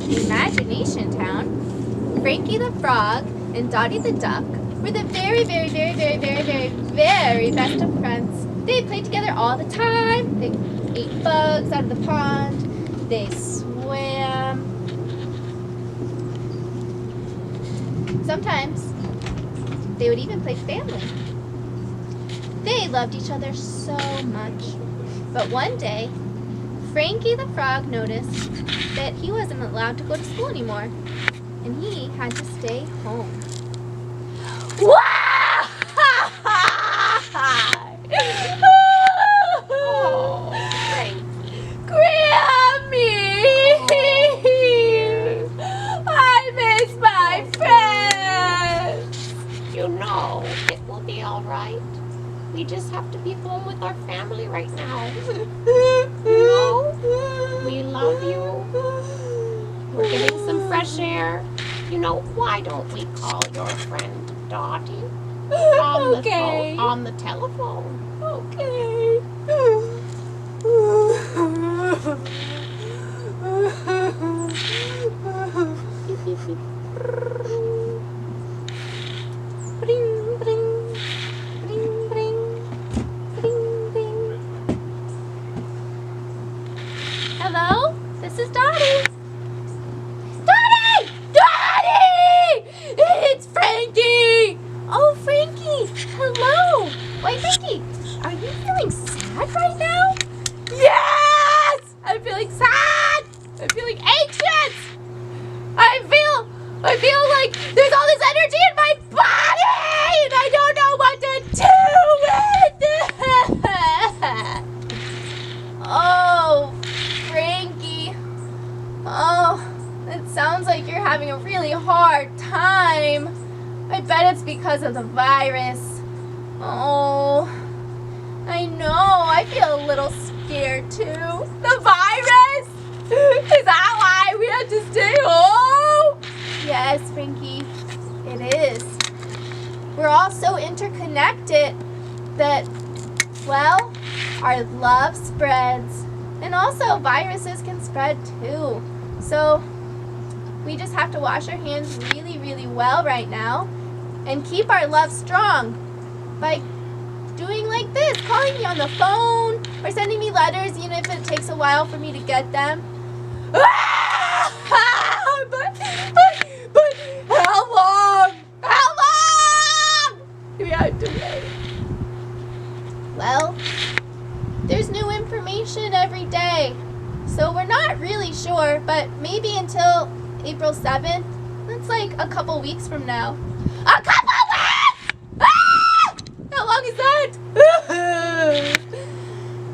Imagination Town, Frankie the Frog and Dottie the Duck were the very, very, very, very, very, very, very best of friends. They played together all the time. They ate bugs out of the pond. They swam. Sometimes they would even play family. They loved each other so much. But one day, Frankie the Frog noticed that he wasn't allowed to go to school anymore, and he had to stay home. Wow! Oh, Frankie. Grammy! I miss my friends! You know, it will be all right. We just have to be home with our family right now. You know, we love you. We're getting some fresh air. You know, why don't we call your friend Dottie on Okay. on the telephone? Okay. Bring, bring, bring, bring, bring, bring. Hello? This is Dottie. Dottie! Dottie! It's Frankie! Oh, Frankie! Hello! Why, Frankie, are you feeling sad right now? Yes! I'm feeling sad! I'm feeling anxious! I feel like there's all this energy in my body and I don't know what to do with it! Oh, Frankie. Oh, it sounds like you're having a really hard time. I bet it's because of the virus. Oh, I know. I feel a little scared too. The virus? Is that why we had to stay home? Yes, Frankie, it is. We're all so interconnected that, well, our love spreads. And also viruses can spread too. So we just have to wash our hands really, really well right now and keep our love strong by doing like this, calling me on the phone or sending me letters, even if it takes a while for me to get them. But how long? How long do we have to wait? Well, there's new information every day, so we're not really sure, but maybe until April 7th. That's like a couple weeks from now. A couple weeks! Ah! How long is that?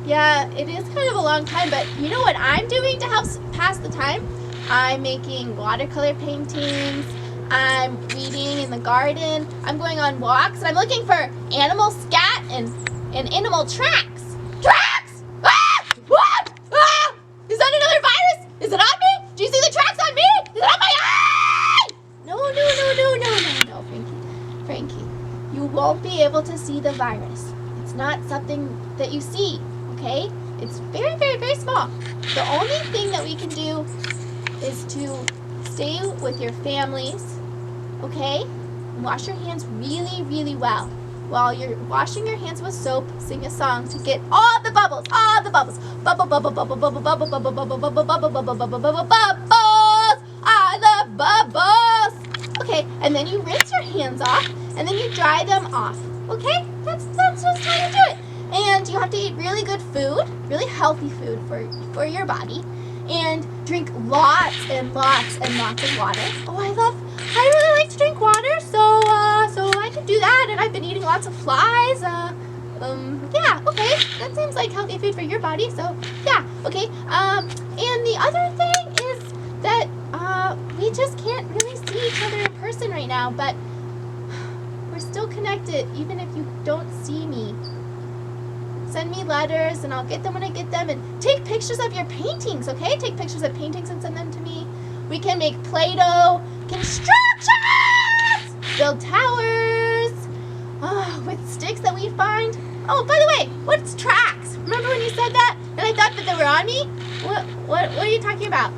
Yeah, it is kind of a long time, but you know what I'm doing to help pass the time? I'm making watercolor paintings, I'm reading in the garden, I'm going on walks, and I'm looking for animal scat and animal tracks. Tracks! Ah! What? Ah! Is that another virus? Is it on me? Do you see the tracks on me? Is it on my eye? No, Frankie. You won't be able to see the virus. It's not something that you see, okay? It's very, very, very small. The only thing that we can do is to stay with your families, okay? And wash your hands really, really well. While you're washing your hands with soap, sing a song to get all the bubbles, all the bubbles. Bubble, bubble, bubble, bubble, bubble, bubble, bubble, bubble, bubble, bubble, bubble, bubble, bubbles. I love bubbles. Okay, and then you rinse your hands off, and then you dry them off. Okay? That's just how you do it. And you have to eat really good food, really healthy food for your body, and drink lots and lots and lots of water. Oh, I really like to drink water, so I can do that. And I've been eating lots of flies. Yeah, okay, that seems like healthy food for your body. So yeah, okay. And the other thing is that we just can't really see each other in person right now, but we're still connected, even if you don't see me. Send me letters, and I'll get them when I get them. And take pictures of your paintings, okay? Take pictures of paintings and send them to me. We can make Play-Doh constructions! Build towers with sticks that we find. Oh, by the way, what's tracks? Remember when you said that? And I thought that they were on me? What are you talking about?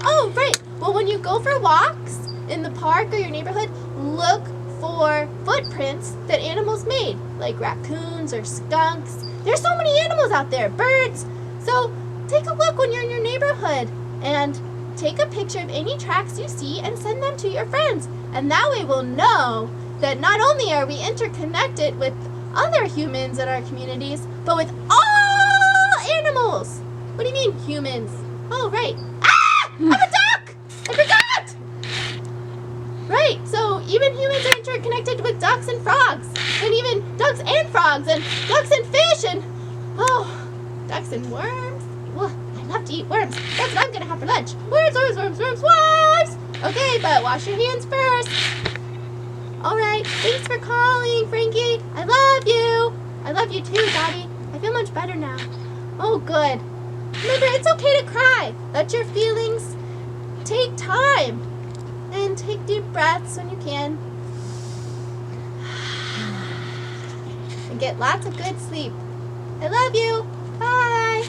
Oh, right. Well, when you go for walks in the park or your neighborhood, look for footprints that animals made, like raccoons or skunks. There's so many animals out there, birds. So take a look when you're in your neighborhood and take a picture of any tracks you see and send them to your friends. And that way we'll know that not only are we interconnected with other humans in our communities, but with all animals. What do you mean, humans? Oh, right. Ah! I'm a duck! I forgot! Right, so even humans are interconnected with ducks and frogs. And even ducks and frogs and ducks and fish and, ducks and worms. Well, I love to eat worms. That's what I'm going to have for lunch. Worms, worms, worms, worms, worms! Okay, but wash your hands first. All right, thanks for calling, Frankie. I love you. I love you too, Dottie. I feel much better now. Oh, good. Remember, it's okay to cry. Let your feelings take time. And take deep breaths when you can. And get lots of good sleep. I love you. Bye.